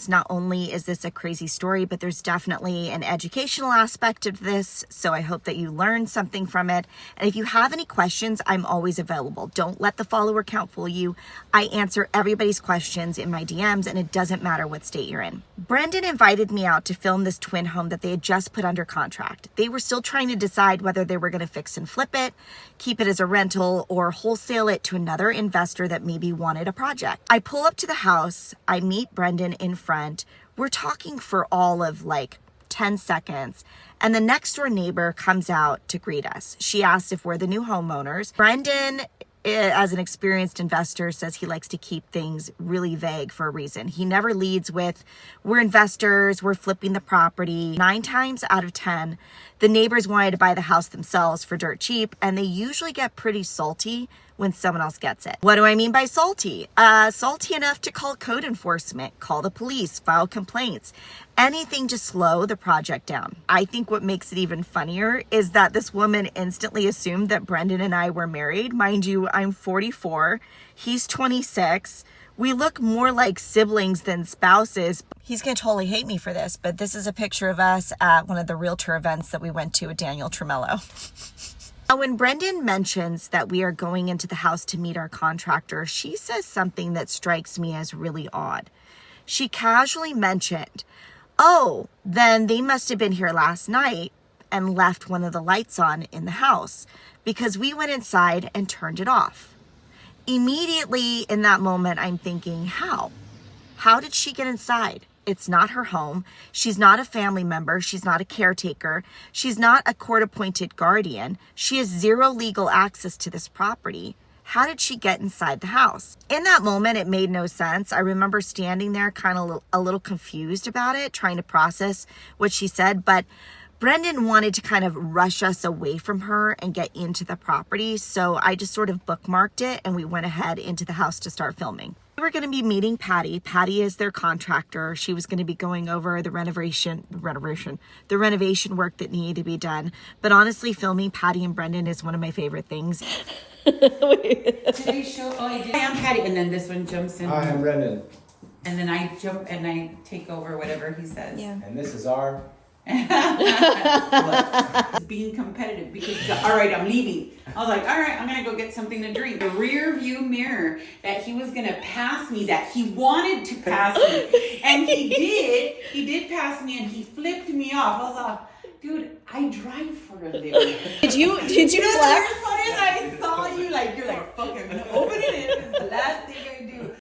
Not only is this a crazy story, but there's definitely an educational aspect of this. So I hope that you learned something from it. And if you have any questions, I'm always available. Don't let the follower count fool you. I answer everybody's questions in my DMs, and it doesn't matter what state you're in. Brendan invited me out to film this twin home that they had just put under contract. They were still trying to decide whether they were going to fix and flip it, keep it as a rental, or wholesale it to another investor that maybe wanted a project. I pull up to the house. I meet Brendan in front. We're talking for all of like 10 seconds. And the next door neighbor comes out to greet us. She asks if we're the new homeowners. Brendan, as an experienced investor, says he likes to keep things really vague for a reason. He never leads with, we're investors, we're flipping the property. 9 times out of 10, the neighbors wanted to buy the house themselves for dirt cheap, and they usually get pretty salty when someone else gets it. What do I mean by salty? Salty enough to call code enforcement, call the police, file complaints, anything to slow the project down. I think what makes it even funnier is that this woman instantly assumed that Brendan and I were married. Mind you, I'm 44, he's 26. We look more like siblings than spouses. He's gonna totally hate me for this, but this is a picture of us at one of the realtor events that we went to with Daniel Tremello. Now, when Brendan mentions that we are going into the house to meet our contractor, she says something that strikes me as really odd. She casually mentioned, oh, then they must have been here last night and left one of the lights on in the house because we went inside and turned it off. Immediately in that moment, I'm thinking, how? How did she get inside? It's not her home. She's not a family member. She's not a caretaker. She's not a court-appointed guardian. She has zero legal access to this property. How did she get inside the house? In that moment, it made no sense. I remember standing there kind of a little confused about it, trying to process what she said, but Brendan wanted to kind of rush us away from her and get into the property. So I just sort of bookmarked it and we went ahead into the house to start filming. We were going to be meeting Patty. Patty is their contractor. She was going to be going over the renovation work that needed to be done. But honestly, filming Patty and Brendan is one of my favorite things. Today's show, I am Patty, and then this one jumps in. Hi, I'm Brendan. And then I jump and I take over whatever he says. Yeah. And this is our... Being competitive because he's like, all right, I'm leaving. I was like, all right, I'm gonna go get something to drink. The rear view mirror that he was gonna pass me, that he wanted to pass me, and he did pass me, and he flipped me off. I was like, dude, I drive for a living. Did you You know, the flex? worst part is I saw you, like, you're like, fucking open it in. It's the last